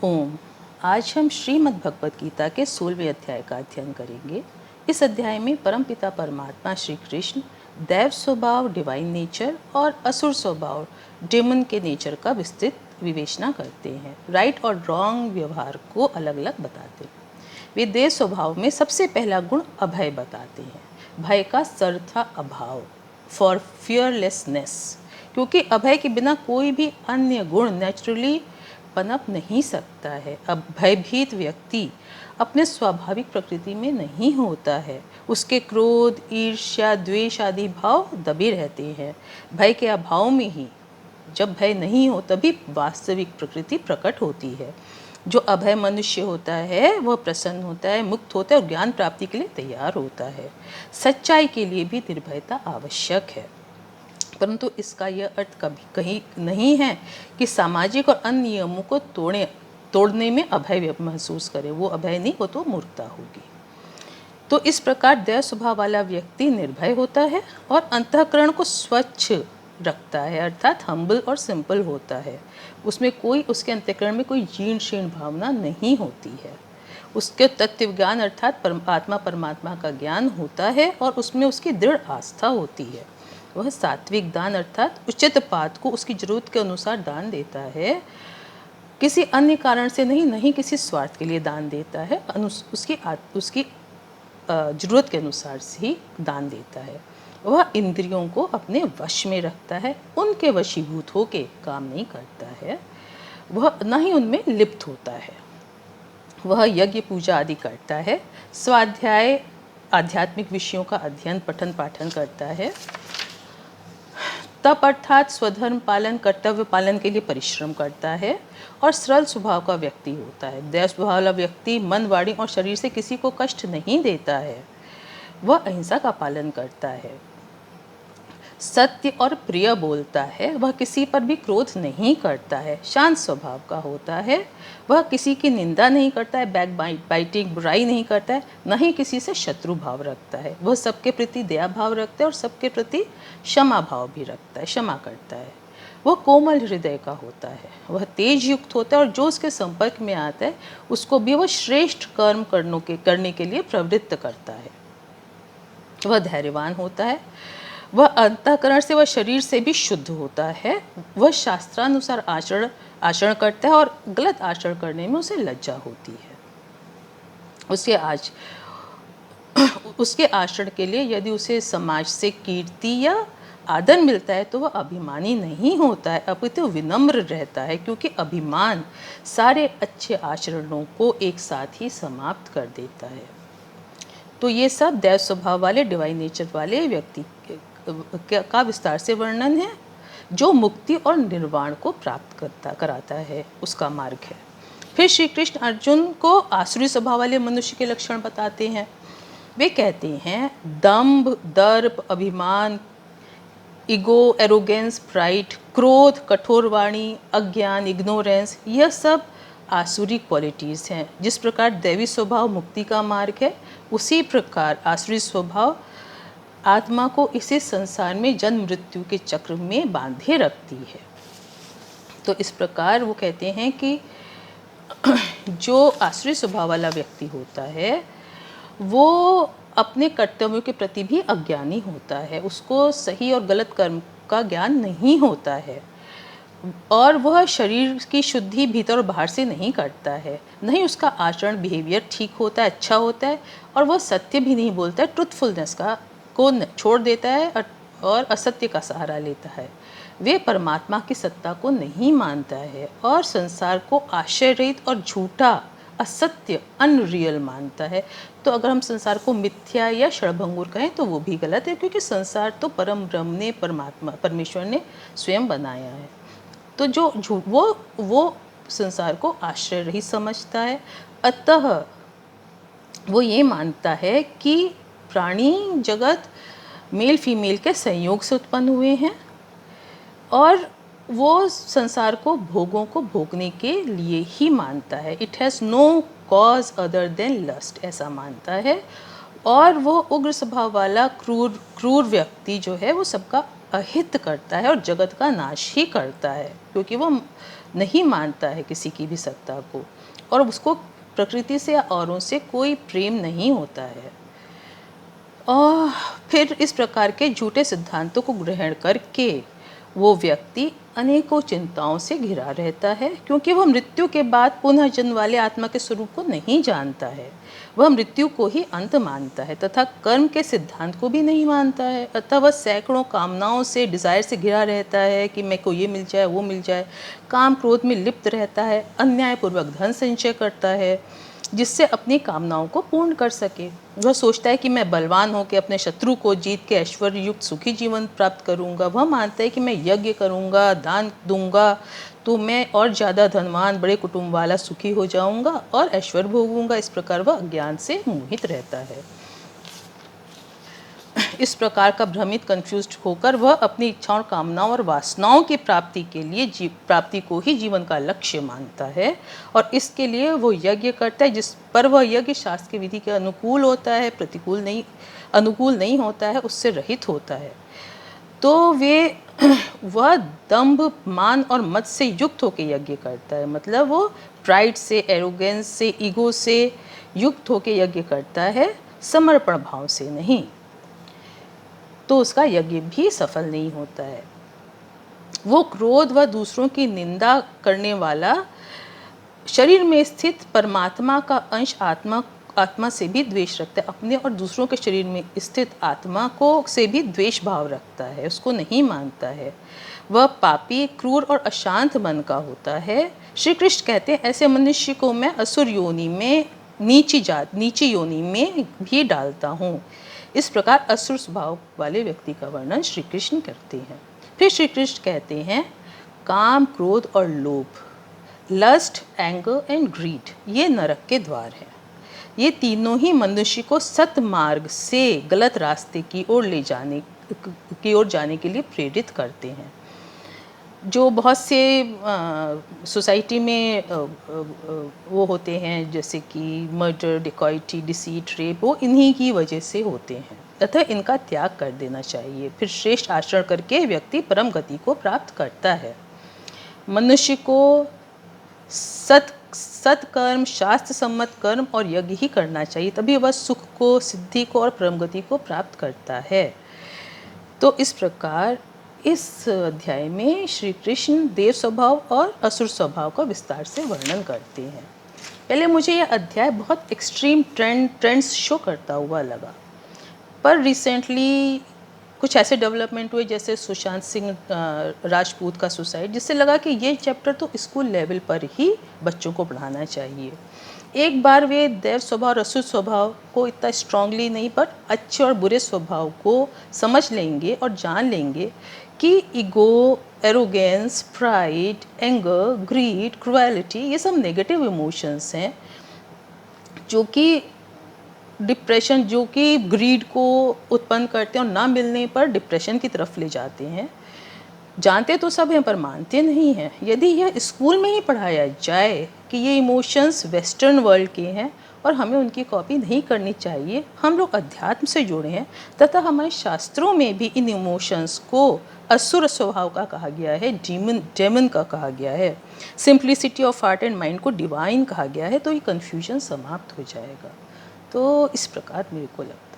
ओम। आज हम श्रीमद् भगवद गीता के 16वें अध्याय का अध्ययन करेंगे। इस अध्याय में परमपिता परमात्मा श्री कृष्ण दैव स्वभाव डिवाइन नेचर और असुर स्वभाव डेमन के नेचर का विस्तृत विवेचना करते हैं। राइट और रॉन्ग व्यवहार को अलग अलग बताते हैं। वे देव स्वभाव में सबसे पहला गुण अभय बताते हैं। भय का सर था अभाव, फॉर फियरलेसनेस, क्योंकि अभय के बिना कोई भी अन्य गुण नेचुरली पनप नहीं सकता है। अब भयभीत व्यक्ति अपने स्वाभाविक प्रकृति में नहीं होता है। उसके क्रोध, ईर्ष्या, द्वेष आदि भाव दबे रहते हैं। भय के अभाव में ही, जब भय नहीं हो तभी वास्तविक प्रकृति प्रकट होती है। जो अभय मनुष्य होता है वह प्रसन्न होता है, मुक्त होता है और ज्ञान प्राप्ति के लिए तैयार होता है। सच्चाई के लिए भी निर्भयता आवश्यक है, परंतु इसका यह अर्थ कभी कहीं नहीं है कि सामाजिक और अन्य नियमों को तोड़ने में अभय महसूस करे। वो अभय नहीं, वो तो मूर्खता होगी। तो इस प्रकार दया स्वभाव वाला व्यक्ति निर्भय होता है और अंतःकरण को स्वच्छ रखता है, अर्थात हम्बल और सिंपल होता है। उसके अंतःकरण में कोई जीर्ण शीर्ण भावना नहीं होती है। उसके तत्व ज्ञान अर्थात परमात्मा का ज्ञान होता है और उसमें उसकी दृढ़ आस्था होती है। वह सात्विक दान अर्थात उचित पात को उसकी जरूरत के अनुसार दान देता है, किसी अन्य कारण से नहीं किसी स्वार्थ के लिए दान देता है। उसकी जरूरत के अनुसार से ही दान देता है। वह इंद्रियों को अपने वश में रखता है, उनके वशीभूत होके काम नहीं करता है। वह न ही उनमें लिप्त होता है। वह यज्ञ पूजा आदि करता है, स्वाध्याय आध्यात्मिक विषयों का अध्ययन पठन पाठन करता है, तप अर्थात स्वधर्म पालन कर्तव्य पालन के लिए परिश्रम करता है और सरल स्वभाव का व्यक्ति होता है। दया स्वभाव वाला व्यक्ति मन, वाणी और शरीर से किसी को कष्ट नहीं देता है। वह अहिंसा का पालन करता है, सत्य और प्रिय बोलता है। वह किसी पर भी क्रोध नहीं करता है, शांत स्वभाव का होता है। वह किसी की निंदा नहीं करता है, बैक बाइटिंग बुराई नहीं करता है, न ही किसी से शत्रु भाव रखता है। वह सबके प्रति दया भाव रखता है और सबके प्रति क्षमा भाव भी रखता है, क्षमा करता है। वह कोमल हृदय का होता है। वह तेज युक्त होता है और जो उसके संपर्क में आता है उसको भी वह श्रेष्ठ कर्म करने के लिए प्रवृत्त करता है। वह धैर्यवान होता है। वह अंतःकरण से, वह शरीर से भी शुद्ध होता है। वह शास्त्रानुसार आचरण करता है और गलत आचरण करने में उसे लज्जा होती है। उसके आचरण के लिए यदि उसे समाज से कीर्ति या आदर मिलता है तो वह अभिमानी नहीं होता है, अपितु विनम्र रहता है, क्योंकि अभिमान सारे अच्छे आचरणों को एक साथ ही समाप्त कर देता है। तो ये सब दैव स्वभाव वाले डिवाइन नेचर वाले व्यक्ति का विस्तार से वर्णन है, जो मुक्ति और निर्वाण को प्राप्त कराता है, उसका मार्ग है। फिर श्री कृष्ण अर्जुन को आसुरी स्वभाव वाले मनुष्य के लक्षण बताते हैं। वे कहते हैं दंभ, दर्प, अभिमान, ईगो, एरोगेंस, प्राइड, क्रोध, कठोर वाणी, अज्ञान, इग्नोरेंस, यह सब आसुरी क्वालिटीज़ हैं। जिस प्रकार दैवी स्वभाव मुक्ति का मार्ग है, उसी प्रकार आसुरी स्वभाव आत्मा को इसी संसार में जन्म मृत्यु के चक्र में बांधे रखती है। तो इस प्रकार वो कहते हैं कि जो आसुरी स्वभाव वाला व्यक्ति होता है वो अपने कर्तव्यों के प्रति भी अज्ञानी होता है। उसको सही और गलत कर्म का ज्ञान नहीं होता है और वह शरीर की शुद्धि भीतर और बाहर से नहीं करता है। नहीं उसका आचरण बिहेवियर ठीक होता है, अच्छा होता है, और वह सत्य भी नहीं बोलता है, ट्रुथफुलनेस को छोड़ देता है और असत्य का सहारा लेता है। वे परमात्मा की सत्ता को नहीं मानता है और संसार को आश्रय रहित और झूठा, असत्य, अनरियल मानता है। तो अगर हम संसार को मिथ्या या क्षणभंगुर कहें तो वो भी गलत है, क्योंकि संसार तो परम ब्रह्म ने, परमेश्वर ने स्वयं बनाया है। तो जो वो संसार को आश्रय रहित समझता है। अतः वो ये मानता है कि प्राणी जगत मेल फीमेल के संयोग से उत्पन्न हुए हैं और वो संसार को भोगों को भोगने के लिए ही मानता है। It has no cause other than lust, ऐसा मानता है। और वो उग्र स्वभाव वाला क्रूर व्यक्ति जो है वो सबका अहित करता है और जगत का नाश ही करता है, क्योंकि वो नहीं मानता है किसी की भी सत्ता को, और उसको प्रकृति से या औरों से कोई प्रेम नहीं होता है। और फिर इस प्रकार के झूठे सिद्धांतों को ग्रहण करके वो व्यक्ति अनेकों चिंताओं से घिरा रहता है, क्योंकि वह मृत्यु के बाद पुनः जन्म वाले आत्मा के स्वरूप को नहीं जानता है। वह मृत्यु को ही अंत मानता है तथा कर्म के सिद्धांत को भी नहीं मानता है। अतः वह सैकड़ों कामनाओं से, डिज़ायर से घिरा रहता है कि मेरे को ये मिल जाए, वो मिल जाए। काम क्रोध में लिप्त रहता है, अन्यायपूर्वक धन संचय करता है जिससे अपनी कामनाओं को पूर्ण कर सके। वह सोचता है कि मैं बलवान होकर अपने शत्रु को जीत के ऐश्वर्य युक्त सुखी जीवन प्राप्त करूंगा। वह मानता है कि मैं यज्ञ करूंगा, दान दूंगा तो मैं और ज़्यादा धनवान, बड़े कुटुंब वाला, सुखी हो जाऊंगा और ऐश्वर्य भोगूंगा। इस प्रकार वह अज्ञान से मोहित रहता है। इस प्रकार का भ्रमित, कंफ्यूज्ड होकर वह अपनी इच्छाओं, कामनाओं और वासनाओं की प्राप्ति के लिए प्राप्ति को ही जीवन का लक्ष्य मानता है, और इसके लिए वो यज्ञ करता है, जिस पर वह यज्ञ शास्त्र की विधि के अनुकूल होता है, अनुकूल नहीं होता है, उससे रहित होता है। तो वह दंभ, मान और मद से युक्त होकर यज्ञ करता है। मतलब वो प्राइड से, एरोगेंस से, ईगो से युक्त होकर यज्ञ करता है, समर्पण भाव से नहीं। तो उसका यज्ञ भी सफल नहीं होता है। वो क्रोध व दूसरों की निंदा करने वाला, शरीर में स्थित परमात्मा का अंश आत्मा से भी द्वेष रखता है। अपने और दूसरों के शरीर में स्थित आत्मा को से भी द्वेष भाव रखता है, उसको नहीं मानता है। वह पापी, क्रूर और अशांत मन का होता है। श्री कृष्ण कहते हैं, ऐसे मनुष्य को मैं असुर योनि में, नीची योनि में भी डालता हूँ। इस प्रकार असुर स्वभाव वाले व्यक्ति का वर्णन श्री कृष्ण करते हैं। फिर श्री कृष्ण कहते हैं, काम, क्रोध और लोभ, लस्ट, एंगर एंड ग्रीड, ये नरक के द्वार हैं। ये तीनों ही मनुष्य को सतमार्ग से गलत रास्ते की ओर जाने के लिए प्रेरित करते हैं। जो बहुत से सोसाइटी में वो होते हैं, जैसे कि मर्डर, डिकॉइटी, डिसीट, रेप, वो इन्हीं की वजह से होते हैं। अतः इनका त्याग कर देना चाहिए। फिर श्रेष्ठ आचरण करके व्यक्ति परम गति को प्राप्त करता है। मनुष्य को सत्कर्म, शास्त्र सम्मत कर्म और यज्ञ ही करना चाहिए, तभी वह सुख को, सिद्धि को और परम गति को प्राप्त करता है। तो इस प्रकार इस अध्याय में श्री कृष्ण देव स्वभाव और असुर स्वभाव का विस्तार से वर्णन करते हैं। पहले मुझे यह अध्याय बहुत एक्सट्रीम ट्रेंड्स शो करता हुआ लगा, पर रिसेंटली कुछ ऐसे डेवलपमेंट हुए, जैसे सुशांत सिंह राजपूत का सुसाइड, जिससे लगा कि ये चैप्टर तो स्कूल लेवल पर ही बच्चों को पढ़ाना चाहिए। एक बार वे देव स्वभाव और असुर स्वभाव को इतना स्ट्रांगली नहीं, पर अच्छे और बुरे स्वभाव को समझ लेंगे और जान लेंगे कि ego, arrogance, pride, anger, greed, cruelty, ये सब नेगेटिव इमोशंस हैं, जो कि डिप्रेशन, जो कि ग्रीड को उत्पन्न करते हैं और ना मिलने पर डिप्रेशन की तरफ ले जाते हैं। जानते तो सब हैं पर मानते नहीं हैं। यदि यह स्कूल में ही पढ़ाया जाए कि ये इमोशंस वेस्टर्न वर्ल्ड के हैं और हमें उनकी कॉपी नहीं करनी चाहिए, हम लोग अध्यात्म से जुड़े हैं, तथा हमारे शास्त्रों में भी इन इमोशंस को असुर स्वभाव का कहा गया है, डेमन का कहा गया है, simplicity of heart and mind को डिवाइन कहा गया है, तो ये कन्फ्यूजन समाप्त हो जाएगा। तो इस प्रकार मेरे को लगता है।